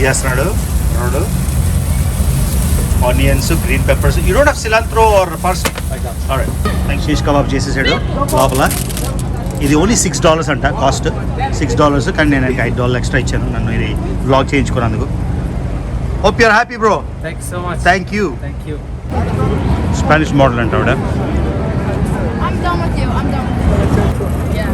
చేస్తున్నాడు road. Onions, green peppers. You don't have cilantro or parsley? Shish kebab చేసేసాడు లోపల. ఇది ఓన్లీ $6 అంట కాస్ట్, $6. కానీ నేను $5 ఎక్స్ట్రా ఇచ్చాను నన్ను ఇది వ్లాగ్ చేయించుకున్నందుకు. Hope you're happy bro. Thank you. Spanish model అంట ఆవిడ. I'm done with you. Yeah.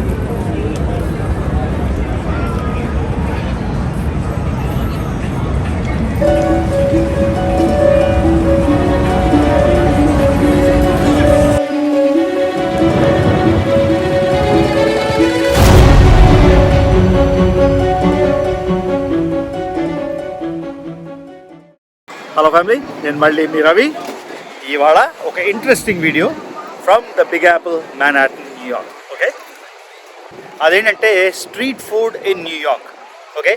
Hello family, నేను మళ్ళీ మీ రవి. ఇవాళ ఒక interesting video from the big Apple, Manhattan, New York. Okay, అదేంటంటే street food in New York. Okay,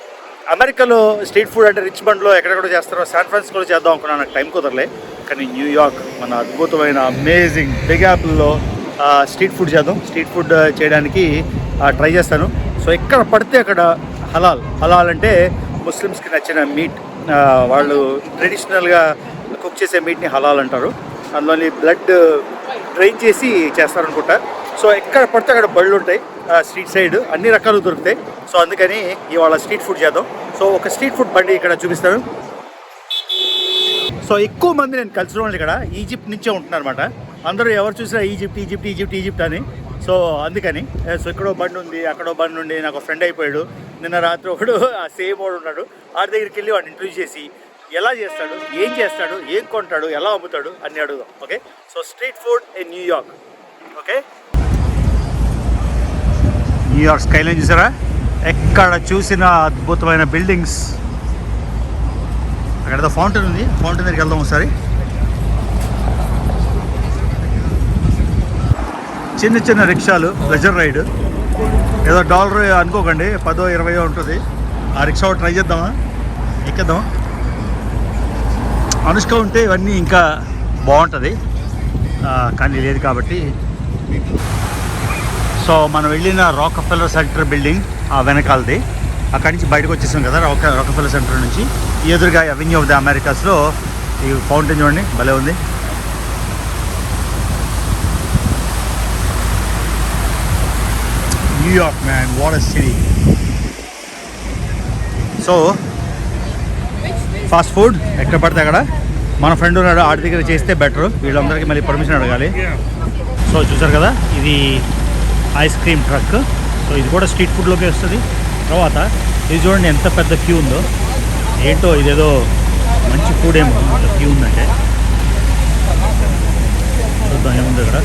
అమెరికాలో స్ట్రీట్ ఫుడ్ అంటే రిచ్మండ్లో ఎక్కడెక్కడ చేస్తారో, శాన్ ఫ్రాన్సిస్కోలో చేద్దాం అనుకున్నాను, నాకు టైం కుదరలే. కానీ న్యూయార్క్ మన అద్భుతమైన అమేజింగ్ బిగ్ యాపిల్లో స్ట్రీట్ ఫుడ్ చేద్దాం. స్ట్రీట్ ఫుడ్ చేయడానికి ట్రై చేస్తాను. సో ఎక్కడ పడితే అక్కడ హలాల్ అంటే ముస్లిమ్స్కి నచ్చిన మీట్, వాళ్ళు ట్రెడిషనల్గా కుక్ చేసే మీట్ని హలాల్ అంటారు. అందులోని బ్లడ్ డ్రైన్ చేసి చేస్తారనుకుంటా. సో ఎక్కడ పడితే అక్కడ బళ్ళు ఉంటాయి స్ట్రీట్ సైడ్, అన్ని రకాలు దొరుకుతాయి. సో అందుకని ఇవాళ స్ట్రీట్ ఫుడ్ చేద్దాం. సో ఒక స్ట్రీట్ ఫుడ్ బండి ఇక్కడ చూపిస్తాను. సో ఎక్కువ మంది నేను కలిసిన వాళ్ళు ఇక్కడ ఈజిప్ట్ నుంచే ఉంటున్నారు అనమాట. అందరూ ఎవరు చూసినా ఈజిప్ట్ అని. సో అందుకని ఎక్కడో బండి ఉంది, అక్కడో బండి ఉండి నాకు ఫ్రెండ్ అయిపోయాడు. నిన్న రాత్రి ఒకడు సేమ్ వాడు ఉన్నాడు. వాడి దగ్గరికి వెళ్ళి వాడిని ఇంటర్వ్యూ చేసి ఎలా చేస్తాడు, ఏం చేస్తాడు, ఏం కొంటాడు, ఎలా అమ్ముతాడు అన్నీ అడుగుదాం. Okay, so street food in New York. Okay, New York Skyline చూసారా? ఎక్కడ చూసిన అద్భుతమైన బిల్డింగ్స్. అక్కడ ఫౌంటైన్ ఉంది, ఫౌంటైన్ దగ్గరికి వెళ్దాం ఒకసారి. చిన్న చిన్న రిక్షాలు, ప్లెజర్ రైడ్. ఏదో $1 అనుకోకండి, 10-20 ఉంటుంది. ఆ రిక్షా ట్రై చేద్దామా, ఎక్కేద్దామా? అనుష్క ఉంటే ఇవన్నీ ఇంకా బాగుంటుంది, కానీ లేదు కాబట్టి. సో మనం వెళ్ళిన రాక్ఫెల్లర్ సెంటర్ బిల్డింగ్ ఆ వెనకాలది. అక్కడి నుంచి బయటకు వచ్చేసాం కదా రాక్ఫెల్లర్ సెంటర్ నుంచి. ఎదురుగా అవెన్యూ ఆఫ్ ది అమెరికాస్లో ఈ ఫౌంటైన్ చూడండి, భలే ఉంది. New York man, what a city. So fast food ఎక్కడ పడితే అక్కడ. మన ఫ్రెండ్ ఉన్నాడు, ఆడి దగ్గర చేస్తే బెటర్. వీళ్ళందరికీ మళ్ళీ పర్మిషన్ అడగాలి. సో చూసారు కదా, ఇది ఐస్ క్రీమ్ ట్రక్. సో ఇది కూడా స్ట్రీట్ ఫుడ్లోకి వస్తుంది. తర్వాత ఇది చూడండి ఎంత పెద్ద క్యూ ఉందో. ఏంటో ఇదేదో మంచి ఫుడ్ ఏమో అంత క్యూ ఉందంటే. చూద్దాం ఏముంది ఇక్కడ.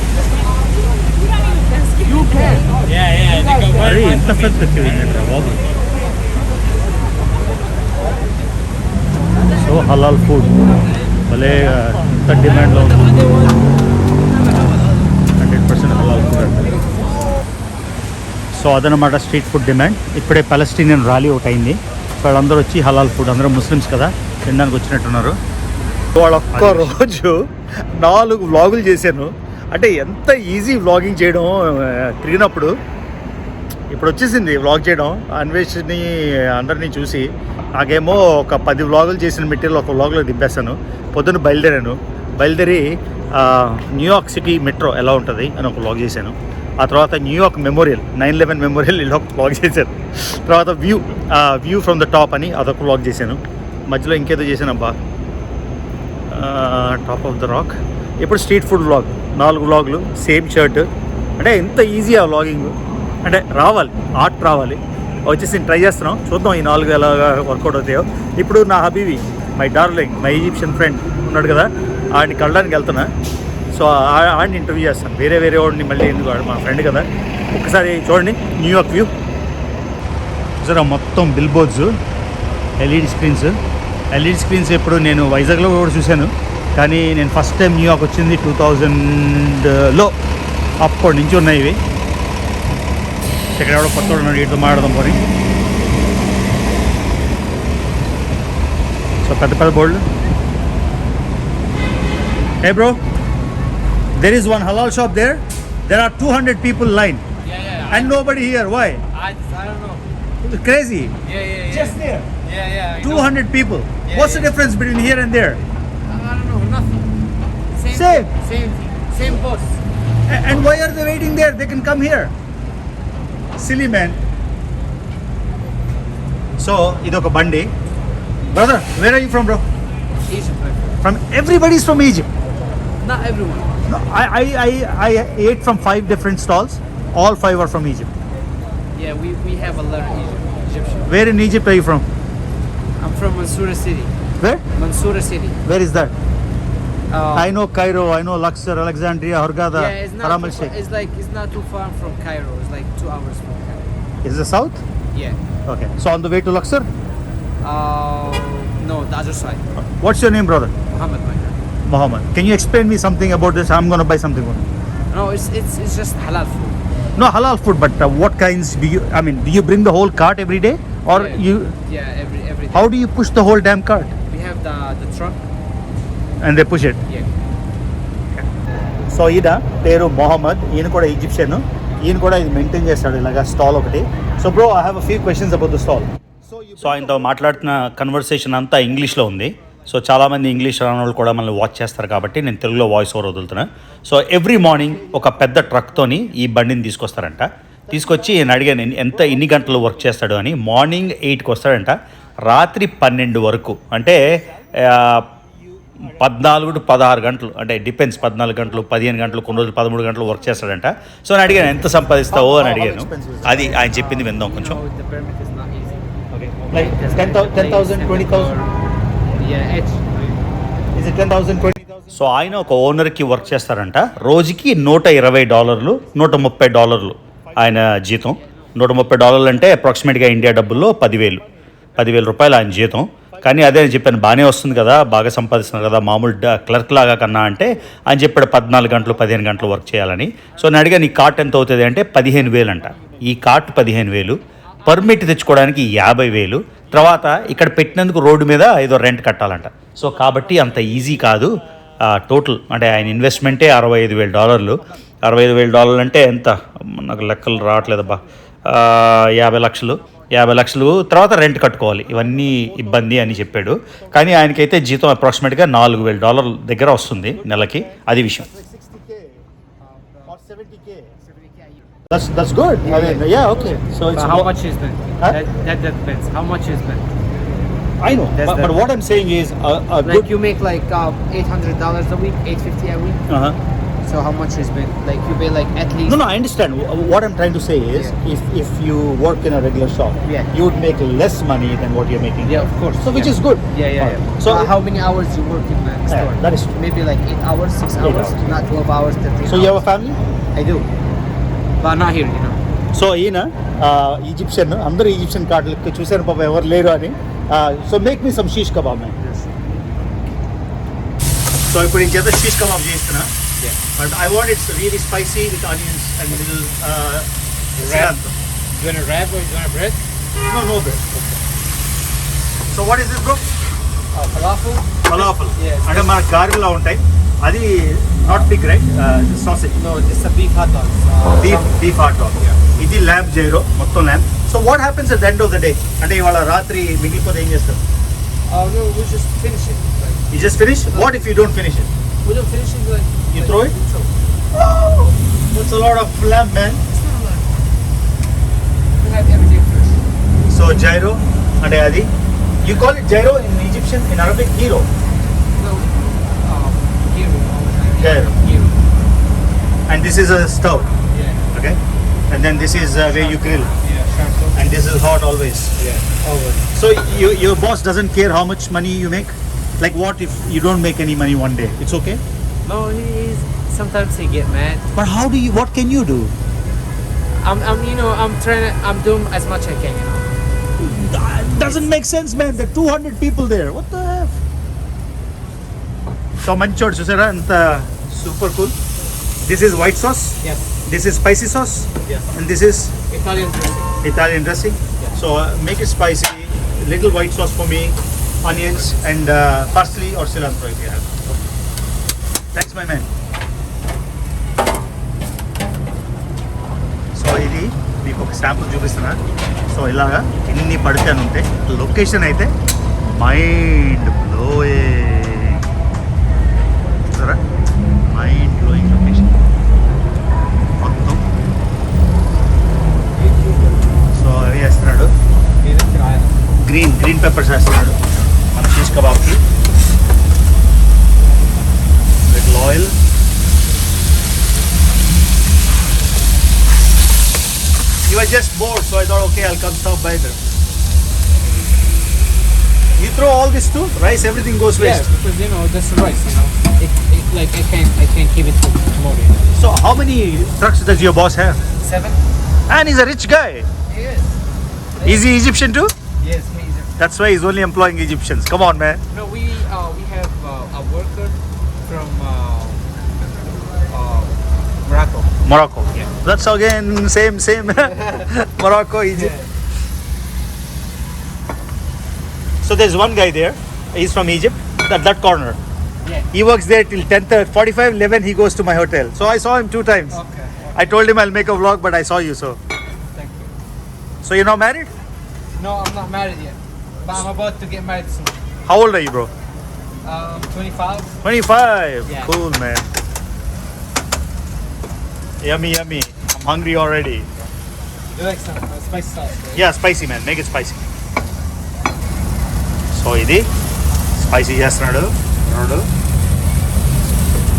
అరే ఎంత పెద్ద క్యూ ఉందంటే బాబు. సో హలాల్ ఫుడ్ భలే ఎంత డిమాండ్లో ఉంది. 100% హలాల్ ఫుడ్ అంటే. సో అదనమాట స్ట్రీట్ ఫుడ్ డిమాండ్. ఇప్పుడే పాలస్టీనియన్ ర్యాలీ ఒకటి అయింది. వాళ్ళందరూ వచ్చి హలాల్ ఫుడ్, అందరూ ముస్లిమ్స్ కదా, తినడానికి వచ్చినట్టున్నారు. వాళ్ళ ఒక్క రోజు 4 వ్లాగులు చేశాను. అంటే ఎంత ఈజీ వ్లాగింగ్ చేయడం తిరిగినప్పుడు. ఇప్పుడు వచ్చేసింది వ్లాగ్ చేయడం. అన్వేష్ని అందరినీ చూసి నాకేమో ఒక 10 వ్లాగులు చేసిన మెటీరియల్ ఒక వ్లాగ్లో దింపేస్తాను. పొద్దున్న బయలుదేరి న్యూయార్క్ సిటీ మెట్రో ఎలా ఉంటుంది అని ఒక వ్లాగ్ చేశాను. ఆ తర్వాత న్యూయార్క్ మెమోరియల్, 9/11 మెమోరియల్ ఇలా ఒక వ్లాగ్ చేశాను. తర్వాత వ్యూ ఫ్రమ్ ద టాప్ అని అదొక వ్లాగ్ చేశాను. మధ్యలో ఇంకేదో చేశాను అబ్బా, టాప్ ఆఫ్ ద రాక్. ఇప్పుడు స్ట్రీట్ ఫుడ్ వ్లాగ్ 4 వ్లాగులు, సేమ్ షర్ట్. అంటే ఎంత ఈజీ ఆ వ్లాగింగ్ అంటే ఆర్ట్ రావాలి. వచ్చేసి ట్రై చేస్తున్నాం, చూద్దాం ఈ 4 ఎలాగా వర్కౌట్ అవుతాయో. ఇప్పుడు నా habibi, my darling, my Egyptian friend ఉన్నాడు కదా, ఆడిని కలడానికి వెళ్తున్నా. సో ఆడిని ఇంటర్వ్యూ చేస్తాను. వేరే వాడిని మళ్ళీ ఎందుకు, మా ఫ్రెండ్ కదా. ఒకసారి చూడండి న్యూయార్క్ వ్యూ. చూసారా మొత్తం బిల్ బోర్డ్స్, ఎల్ఈడి స్క్రీన్స్. ఎప్పుడు నేను వైజాగ్లో కూడా చూశాను, కానీ నేను ఫస్ట్ టైం న్యూయార్క్ వచ్చింది 2000లో. అప్పటి నుంచి ఉన్నాయి ఇవి. ఇక్కడ ఎవడో కొత్త ఉన్నాడు, వీటితో మాట్లాడదాం పోనీ. సో పెద్ద బోర్డులు. Hey bro, there is one halal shop there. There are 200 people line. And nobody here. Why? I don't know. It's crazy. Yeah. Just there. Yeah, I 200 people. Yeah, What's the yeah. difference between here and there? I don't know, nothing. Same. Same thing. Same boss. And why are they waiting there? They can come here. Silly man. So, idoka bandi. Brother, where are you from, bro? Egypt, my friend. From everybody's from Egypt. Not everyone. No, I ate from 5 different stalls. All 5 are from Egypt. Yeah, we have a lot of Egyptian. Where in Egypt are you from? I'm from Mansoura City. Where? Mansoura City. Where is that? Uh, I know Cairo, I know Luxor, Alexandria, Hurghada, yeah, it's not. Haram Too al far, Sheikh. it's not too far from Cairo. It's like 2 hours from Cairo. Is the south? Yeah. Okay. So on the way to Luxor? No, the other side. What's your name, brother? Muhammad, my friend. Muhammad. Can you explain me something about this? I'm gonna buy something. No, it's just halal food. No halal food, but what kinds do you? I mean, do you bring the whole cart every day, or Yeah. you? Yeah, every day. How do you push the whole damn cart? We have the truck. And they push it. Yeah. So ఈయన పేరు మొహమ్మద్, ఈయన కూడా Egyptian, ఈయన కూడా ఇది maintain చేస్తాడు ఇలాగా stall ఒకటి. So bro, I have a few questions about the stall. So ఆయనతో మాట్లాడుతున్న కన్వర్సేషన్ అంతా ఇంగ్లీష్లో ఉంది. సో చాలామంది ఇంగ్లీష్ రాని వాళ్ళు కూడా మనల్ని వాచ్ చేస్తారు కాబట్టి నేను తెలుగులో వాయిస్ ఓవర్ వదులుతున్నా. సో ఎవ్రీ మార్నింగ్ ఒక పెద్ద ట్రక్తోని ఈ బండిని తీసుకొస్తారంట. తీసుకొచ్చి నేను అడిగాను ఎన్ని గంటలు వర్క్ చేస్తాడు అని. మార్నింగ్ 8కి వస్తాడంట, రాత్రి 12 వరకు, అంటే 14 to 16 గంటలు, అంటే డిపెండ్స్, 14 గంటలు, 15 గంటలు, కొన్ని రోజులు 13 గంటలు వర్క్ చేస్తాడంట. సో నేను అడిగాను ఎంత సంపాదిస్తావో అని అడిగాను. అది ఆయన చెప్పింది విందాం కొంచెం. No, the permit is not easy. Like 10,000, 20,000? Yeah, each. Is it 10,000, 20,000? So ఆయన ఒక ఓనర్కి వర్క్ చేస్తారంట. రోజుకి $120, $130 ఆయన జీతం. $130 అంటే అప్రాక్సిమేట్గా ఇండియా డబ్బుల్లో 10,000 రూపాయలు ఆయన జీతం. కానీ అదే అని చెప్పాను, బాగానే వస్తుంది కదా, బాగా సంపాదిస్తున్నారు కదా, మామూలు క్లర్క్ లాగా కన్నా అంటే ఆయన చెప్పాడు 14 గంటలు 15 గంటలు వర్క్ చేయాలని. సో నేను అడిగా, నీ కార్ట్ ఎంత అవుతుంది అంటే 15,000 అంట. ఈ కార్ట్ 15,000, పర్మిట్ తెచ్చుకోవడానికి 50,000, తర్వాత ఇక్కడ పెట్టినందుకు రోడ్డు మీద ఏదో రెంట్ కట్టాలంట. సో కాబట్టి అంత ఈజీ కాదు. టోటల్ అంటే ఆయన ఇన్వెస్ట్మెంటే $65,000. $65,000 అంటే ఎంత, నాకు లెక్కలు రావట్లేదబ్బా, 50 లక్షలు. 50 లక్షలు తర్వాత రెంట్ కట్టుకోవాలి, ఇవన్నీ ఇబ్బంది అని చెప్పాడు. కానీ ఆయనకైతే జీతం అప్రాక్సిమేట్గా $4,000 దగ్గర వస్తుంది నెలకి. అది విషయం. That's good. I mean, yeah, okay. So it's But how much is that? Huh? That depends. How much is that? I know, That's but what I'm saying is a Like good. you make like $800 a week, $850 a week. Uh-huh. So how much is it? Like you pay like at least. No, I understand. What I'm trying to say is, if you work in a regular shop, Yeah. you would make less money than what you're making. Yeah, of course. So which yeah. is good. Yeah. So how many hours you work in the store? that is true. Maybe like 8 hours, 6 8 hours, hours. not 12 hours, 13 So hours. you have a family? I do. But not here, you know. So ఈయన Egyptian, అందరూ Egyptian కార్డులు చూశాను పాప, ఎవరు లేరు అని. So make me some shish kebab man. So ఇప్పుడు నేను చేత షీష్ కబాబ్ చేస్తున్నా. Yeah. But I want it's really spicy with onions and little cilantro. You want a wrap or you want a bread? No bread. So what is this bro? Falafel. Falafel. Yes. అంటే మన గారెలా ఉంటాయి, అది not big right, sausage. No, this is a beef hot dog. Beef hot dog. ఇది lamb gyro, మొత్తం lamb. So what happens at the end of the day? అంటే ఇవాళ రాత్రి మిగిలిపోతే ఏం చేస్తారు? Oh no, we just finish it. Like, You just finish? What if you don't finish it? we don't finish it like. You like, throw it? Throw. Oh, that's a lot of lamb, man. It's not a lot. We have everything fresh. So gyro, and adi. You call it gyro in Egyptian, in Arabic, hero. No, gyro all the time. Gyro. Gyro. And this is a stove, Yeah. okay? And then this is where you grill. Yeah. Charcoal. And this is hot always. Yeah. Always. So your boss doesn't care how much money you make? Like what if you don't make any money one day? It's okay? No, he's sometimes he get mad. But what can you do? I'm doing as much I can, you know. That doesn't make sense, man. There are 200 people there. What the F? So manchod chusara anta super cool. This is white sauce. Yes. This is spicy sauce. Yes. And this is Italian dressing. Italian dressing. Yeah. So make it spicy. Little white sauce for me, onions and parsley or cilantro if you have. Thanks, my man. So ఇది మీ ఒక sample చూపిస్తున్నా. So ఇలాగా ఎన్ని పడితే అని ఉంటాయి. Location అయితే mind blowing, చూసారా, మైండ్ బ్లోయింగ్ లొకేషన్ మొత్తం. సో అవి వేస్తున్నాడు, గ్రీన్ పెప్పర్స్ వేస్తున్నాడు మన షీష్ కబాబ్కి with oil. You were just bored, so I thought, okay, I'll come stop by there. You throw all this too? Rice, everything goes Yeah, waste. because that's rice. It like I can't keep it for tomorrow. So how many trucks does your boss have? 7. And he's a rich guy. Yes. Is he Egyptian too? Yes, he's a. That's why he's only employing Egyptians. Come on, man. No, we have a worker from Morocco. Morocco. Yeah. That's again same. Morocco, Egypt. Yeah. So there's one guy there. He's from Egypt. That corner. Yeah. He works there till 10:45, 11. He goes to my hotel. So I saw him 2 times. Okay. I told him I'll make a vlog, but I saw you. So Thank you. you're not married? No, I'm not married yet, but I'm about to get married soon. How old are you, bro? 25. 25. Yeah. Cool, man. Yummy. I'm hungry already. You like some spicy sauce? Right? Yeah, spicy, man. Make it spicy. So ఇది spicy చేస్తున్నాడు.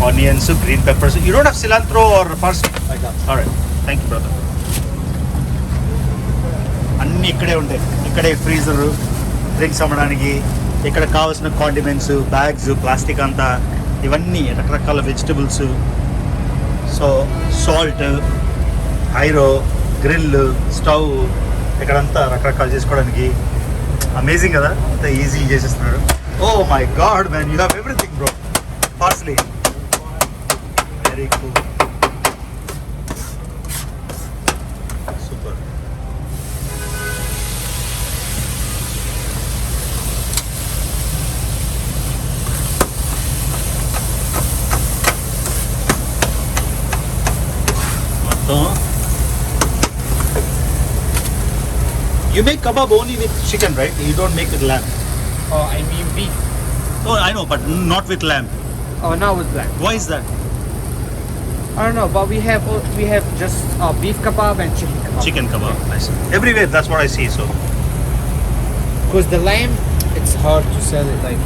Onions, green peppers. You don't have cilantro or parsley? I got alright, thank you brother. అన్నీ ఇక్కడే ఉంటాయి. ఇక్కడే freezer, drinks అమ్మడానికి, ఇక్కడ కావాల్సిన condiments, bags, plastic అంతా, ఇవన్నీ రకరకాల వెజిటబుల్స్. సో సాల్ట్, ఐరో, గ్రిల్, స్టవ్, ఇక్కడంతా రకరకాలు చేసుకోవడానికి. అమేజింగ్ కదా, అంత ఈజీ చేసేస్తున్నాడు. Oh my god man, you have everything bro. Parsley, very cool, super. మొత్తం. You make kebab only with chicken, right? You don't make with lamb. Oh, I mean beef. Oh, I know, but not with lamb. Oh, not with black. Why is that? I don't know, but we have just beef kebab and chicken kebab. Chicken kebab. I see. Everywhere, that's what I see. So Because the lamb, it's hard to sell it. Like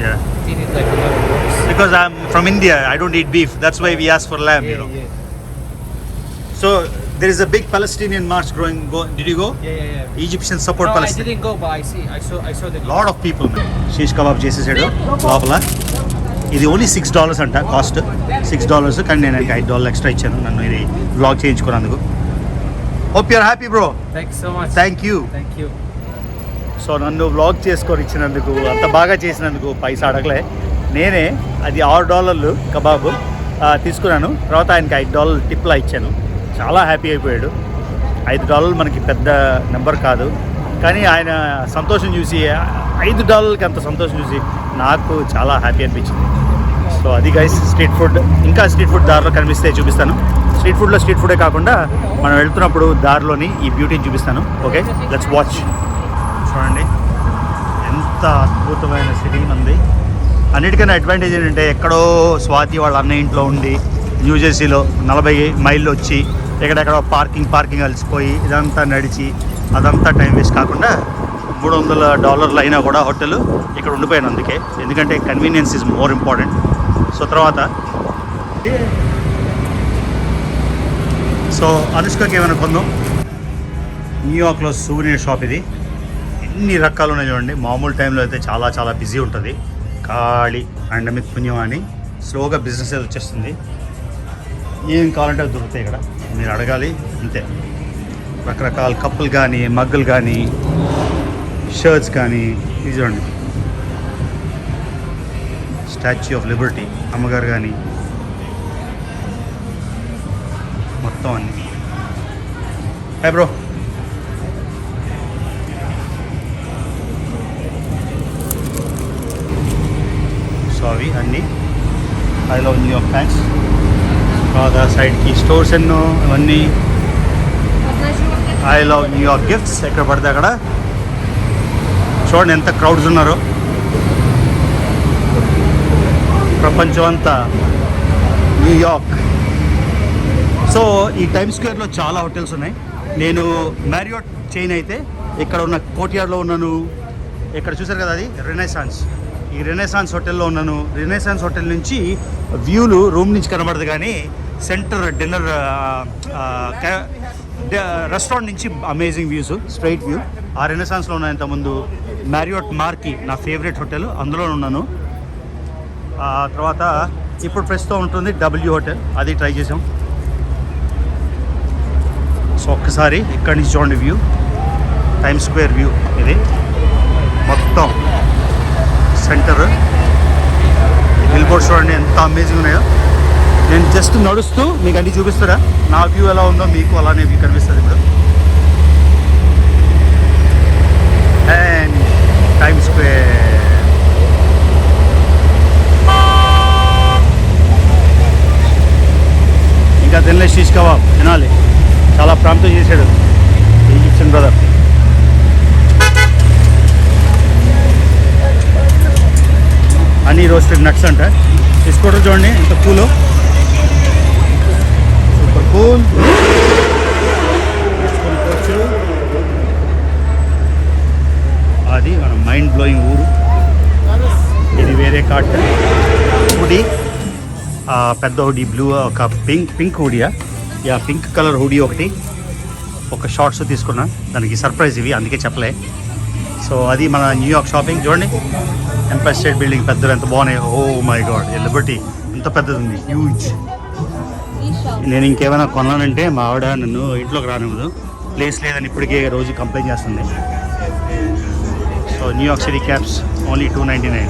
yeah, you need like a lot of works. because I'm from India, I don't eat beef. That's why we ask for lamb. Yeah, You know. yeah, So there is a big Palestinian march going. Did you go? yeah. Egyptians support No, I Palestine. didn't go, but I saw the. Lot of people. Shish kebab చేసేసాడు లోపల. ఇది only $6 అంట cost. $6, కానీ నేను $5 extra ఇచ్చాను నన్ను ఇది vlog చేయించుకున్నందుకు. Hope you're happy bro. Thanks so much. Thank you. Thank you. So నన్ను వ్లాగ్ చేసుకొని ఇచ్చినందుకు, అంత బాగా చేసినందుకు పైసా అడగలే. నేనే అది $6 కబాబు తీసుకున్నాను. తర్వాత ఆయనకి $5 టిప్లా ఇచ్చాను. చాలా హ్యాపీ అయిపోయాడు. $5 మనకి పెద్ద నెంబర్ కాదు, కానీ ఆయన సంతోషం చూసి, $5కి అంత సంతోషం చూసి నాకు చాలా హ్యాపీ అనిపించింది. సో అది గైస్ స్ట్రీట్ ఫుడ్. ఇంకా స్ట్రీట్ ఫుడ్ దారిలో కనిపిస్తే చూపిస్తాను. స్ట్రీట్ ఫుడే కాకుండా మనం వెళ్తున్నప్పుడు దారిలోని ఈ బ్యూటీని చూపిస్తాను. Okay, let's watch. చూడండి ఎంత అద్భుతమైన సిటీ మంది. అన్నిటికన్నా అడ్వాంటేజ్ ఏంటంటే, ఎక్కడో స్వాతి వాళ్ళ అన్న ఇంట్లో ఉండి న్యూజెర్సీలో 40 మైళ్ళు వచ్చి ఎక్కడెక్కడో పార్కింగ్ అలసిపోయి ఇదంతా నడిచి అదంతా టైం వేస్ట్ కాకుండా $300 అయినా కూడా హోటల్ ఇక్కడ ఉండిపోయాను. అందుకే, ఎందుకంటే convenience is more important. So తర్వాత అనుష్కకి ఏమైనా కొందాం. న్యూయార్క్లో సూవెనీర్ షాప్ ఇది. ఎన్ని రకాలు ఉన్నాయి చూడండి. మామూలు టైంలో అయితే చాలా బిజీ ఉంటుంది. ఖాళీ పాండమిక్ పుణ్యం అని స్లోగా బిజినెస్ వచ్చేస్తుంది. ఏం కావాలంటే అవి దొరుకుతాయి ఇక్కడ, మీరు అడగాలి అంతే. రకరకాల కప్పులు కానీ, మగ్గులు కానీ, షర్ట్స్ కానీ. ఇది చూడండి, స్టాచ్యూ ఆఫ్ లిబర్టీ అమ్మగారు కానీ, మొత్తం అన్నీ. Hi bro. సో అవి అన్నీ ఐ లవ్ న్యూయార్క్ ఫ్యాన్స్. తర్వాత సైడ్కి స్టోర్స్ ఎన్నో, అవన్నీ. I love New York gifts. ఎక్కడ పడితే అక్కడ చూడండి ఎంత క్రౌడ్స్ ఉన్నారో. ప్రపంచం అంతా న్యూయార్క్. సో ఈ టైమ్ స్క్వేర్లో చాలా హోటల్స్ ఉన్నాయి. నేను మ్యారియోట్ చైన్ అయితే ఇక్కడ ఉన్న కోర్ట్యార్డ్లో ఉన్నాను. ఇక్కడ చూసారు కదా, అది రెనెసాన్స్. ఈ రెనెసాన్స్ హోటల్లో ఉన్నాను. రెనెసాన్స్ హోటల్ నుంచి వ్యూలు రూమ్ నుంచి కనబడదు, కానీ సెంటర్ డిన్నర్ రెస్టారెంట్ నుంచి అమేజింగ్ వ్యూస్, స్ట్రైట్ వ్యూ. ఆ రెనెసాన్స్లో ఉన్న ఇంతకుముందు మ్యారియోట్ మార్కి నా ఫేవరెట్ హోటల్, అందులో ఉన్నాను. ఆ తర్వాత ఇప్పుడు ప్రస్తుతం ఉంటుంది డబ్ల్యూ హోటల్, అది ట్రై చేసాం. సో ఒక్కసారి ఇక్కడి నుంచి చూడండి వ్యూ, టైమ్ స్క్వేర్ వ్యూ. ఇది మొత్తం సెంటర్, బిల్ బోర్డ్స్ చూడండి ఎంత అమేజింగ్ ఉన్నాయో. నేను జస్ట్ నడుస్తూ మీకు అన్నీ చూపిస్తారా, నా వ్యూ ఎలా ఉందో మీకు అలానే వ్యూ కనిపిస్తుంది ఇప్పుడు. And time square. ఇంకా తినలే షీష్ కబాబ్, తినాలి. చాలా ప్రాంతం చేశాడు Egyptian brother. Honey roasted nuts అంట. తీసుకోవడం చూడండి ఎంత కూలో, సూపర్ కూల్. తీసుకోవచ్చు. అది మన మైండ్ బ్లోయింగ్ ఊరు. ఇది వేరే కార్ట్ హుడీ, పెద్ద హుడీ బ్లూ, ఒక పింక్ హుడీయా, యా పింక్ కలర్ హుడీ ఒకటి, ఒక షార్ట్స్ తీసుకున్నా. దానికి సర్ప్రైజ్ ఇవి, అందుకే చెప్పలే. సో అది మన న్యూయార్క్ షాపింగ్. చూడండి ఎంపైర్ స్టేట్ బిల్డింగ్ పెద్దలు ఎంత బాగున్నాయి. ఓ మై గాడ్, లిబర్టీ ఎంత పెద్దది ఉంది, హ్యూజ్. నేను ఇంకేమైనా కొనాలంటే మా ఆవిడ నన్ను ఇంట్లోకి రానివ్వదు, ప్లేస్ లేదని ఇప్పటికే రోజు కంప్లైంట్ చేస్తుంది. So New York city cabs only $2.99.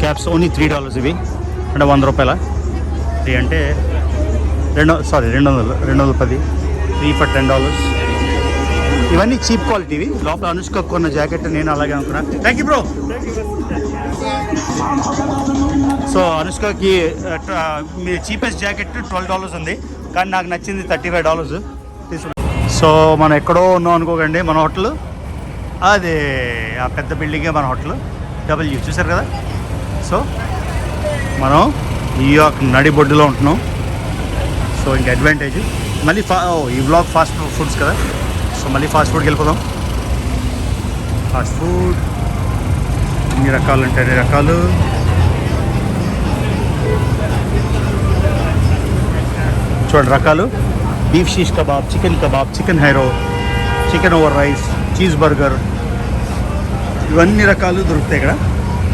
Cabs only $3 ఇవి, అంటే ₹100. 3 అంటే 210. 3 for $10. ఇవన్నీ చీప్ క్వాలిటీవి. లోపల అనుష్క కొన్న జాకెట్ నేను అలాగే అనుకున్నా. Thank you bro. సో అనుష్కకి మీ చీపెస్ట్ జాకెట్ $12 ఉంది, కానీ నాకు నచ్చింది $35 తీసుకున్నాను. సో మనం ఎక్కడో ఉన్నాం అనుకోకండి, మన హోటల్ అదే ఆ పెద్ద బిల్డింగే మన హోటల్, డబ్ల్యూ. చూసారు కదా. సో మనం న్యూయార్క్ నడిబొడ్డులో ఉంటున్నాం. సో ఇంక అడ్వాంటేజ్ మళ్ళీ ఈ బ్లాగ్ ఫాస్ట్ ఫుడ్స్ కదా, సో మళ్ళీ ఫాస్ట్ ఫుడ్కి వెళ్ళిపోదాం. ఫాస్ట్ ఫుడ్ ఎన్ని రకాలు అంటే అన్ని రకాలు. చూడండి రకాలు, beef shish kebab, chicken gyro, chicken over rice, cheese burger, ఇవన్నీ రకాలు దొరుకుతాయి ఇక్కడ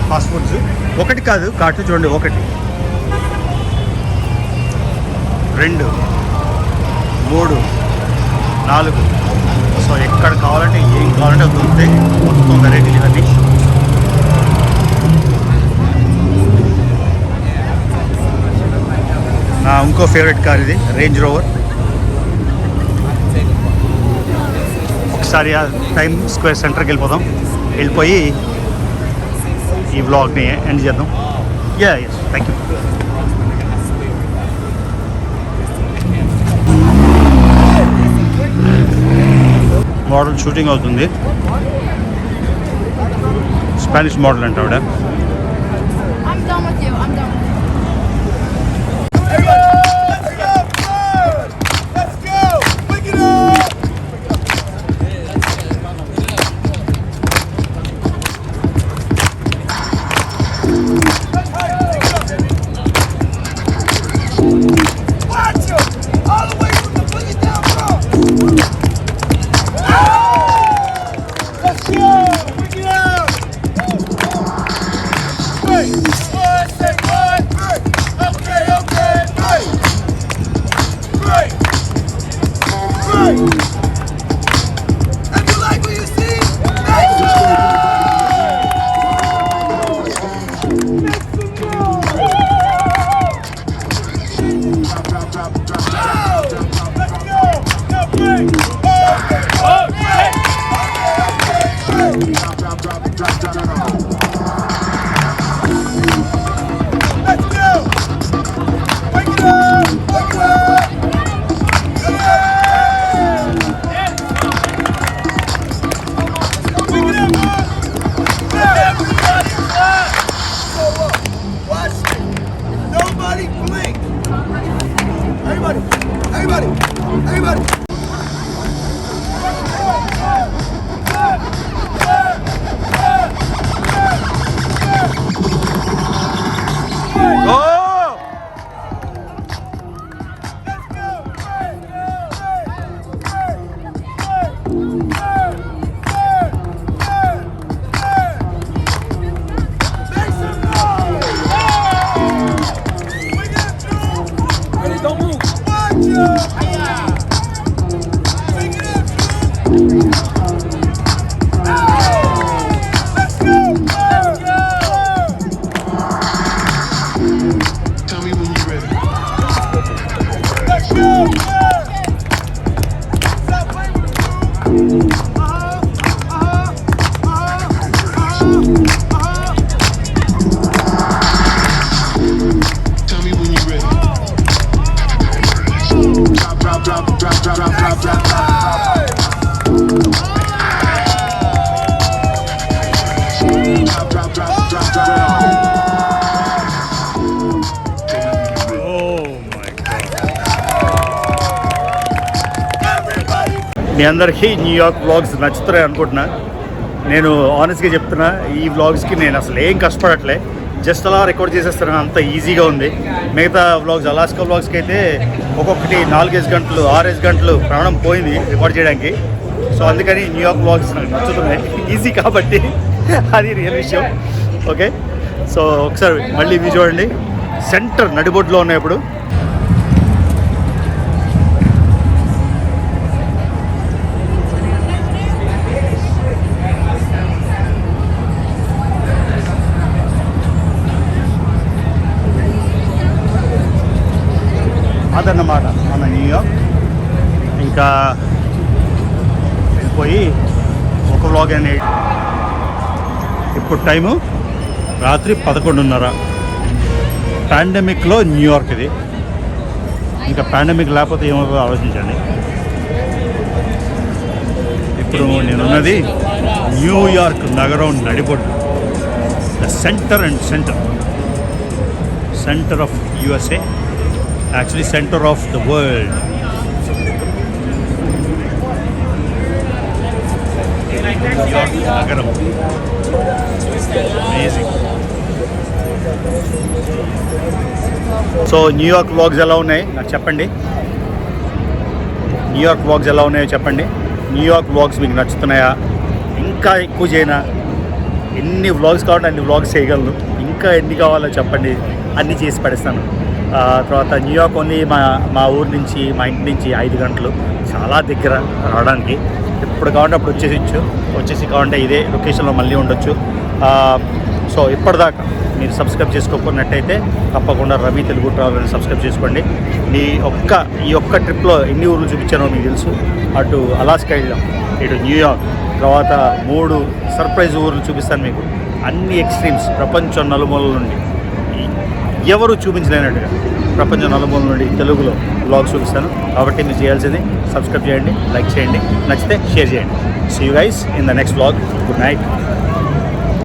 ఫాస్ట్ ఫుడ్స్. ఒకటి కాదు కార్ట్లు చూడండి, 1 2 3 4. సో ఎక్కడ కావాలంటే ఏం కావాలంటే అది దొరుకుతాయి, మొత్తం వెరైటీలు ఇవన్నీ. నా ఇంకో ఫేవరెట్ కార్ ఇది, రేంజ్ రోవర్. ఒకసారి ఆ టైమ్ స్క్వేర్ సెంటర్కి వెళ్ళిపోయి ఈ వ్లాగ్ని ఎండ్ చేద్దాం. Yes, thank you. Model shooting అవుతుంది, స్పానిష్ మోడల్ అంట ఆవిడ. I'm done with you. I'm done. Tell me when you're ready. Tell me when you're ready. Drop, drop, drop, drop, drop, drop, drop, drop. Drop, drop, drop, drop, drop. మీ అందరికీ New York vlogs నచ్చుతున్నాయి అనుకుంటున్నా. నేను ఆనెస్ట్గా చెప్తున్నా, ఈ వ్లాగ్స్కి నేను అసలు ఏం కష్టపడట్లే, just అలా record చేసేస్తాను, అంత ఈజీగా ఉంది. మిగతా వ్లాగ్స్, అలాస్కా వ్లాగ్స్కి అయితే ఒక్కొక్కటి 4-5 గంటలు 6 గంటలు ప్రాణం పోయింది రికార్డ్ చేయడానికి. సో అందుకని న్యూయార్క్ వ్లాగ్స్ నాకు నచ్చుతున్నాయి, ఈజీ కాబట్టి. అది రియల్ విషయం. ఓకే, సో ఒకసారి మళ్ళీ ఇవి చూడండి. సెంటర్ నడిబొడ్లో ఉన్నాయి ఇప్పుడు. అదన్నమాట మన న్యూయార్క్. ఇంకా వెళ్ళిపోయి ఒక వ్లాగ్ అనేది. ఇప్పుడు టైము రాత్రి 11:30. పాండమిక్లో న్యూయార్క్ ఇది. ఇంకా పాండమిక్ లేకపోతే ఏమవుతుందో ఆలోచించండి. ఇప్పుడు నేనున్నది న్యూయార్క్ నగరం నడిబొడ్డు, the centre and centre of USA, actually centre of the world. New York నగరం అమేజింగ్. సో న్యూయార్క్ వ్లాగ్స్ ఎలా ఉన్నాయి నాకు చెప్పండి. న్యూయార్క్ వ్లాగ్స్ ఎలా ఉన్నాయో చెప్పండి. న్యూయార్క్ వ్లాగ్స్ మీకు నచ్చుతున్నాయా? ఇంకా ఎక్కువ చేయనా? ఎన్ని వ్లాగ్స్ కావాలంటే అన్ని వ్లాగ్స్ చేయగలను. ఇంకా ఎన్ని కావాలో చెప్పండి, అన్నీ చేసి పడేస్తాను. తర్వాత న్యూయార్క్ ఓన్లీ మా ఊరు నుంచి, మా ఇంటి నుంచి 5 గంటలు, చాలా దగ్గర రావడానికి. ఎప్పుడు కావాలంటే అప్పుడు వచ్చేసి కావాలంటే ఇదే లొకేషన్లో మళ్ళీ ఉండొచ్చు. సో ఇప్పటిదాకా మీరు సబ్స్క్రైబ్ చేసుకోకున్నట్టయితే తప్పకుండా రవి తెలుగు ట్రావెల్ని సబ్స్క్రైబ్ చేసుకోండి. ఈ ఒక్క ట్రిప్లో ఎన్ని ఊర్లు చూపించానో మీకు తెలుసు. అటు అలాస్కా వెళ్ళాం, ఇటు న్యూయార్క్, తర్వాత 3 సర్ప్రైజ్ ఊర్లు చూపిస్తాను మీకు. అన్ని ఎక్స్ట్రీమ్స్, ప్రపంచం నలుమూలల నుండి ఎవరు చూపించలేనట్టుగా ప్రపంచం నలుమూలల నుండి తెలుగులో వ్లాగ్స్ చూపిస్తాను. కాబట్టి మీరు చేయాల్సింది సబ్స్క్రైబ్ చేయండి, లైక్ చేయండి, నచ్చితే షేర్ చేయండి. See you guys in the next vlog. Good night.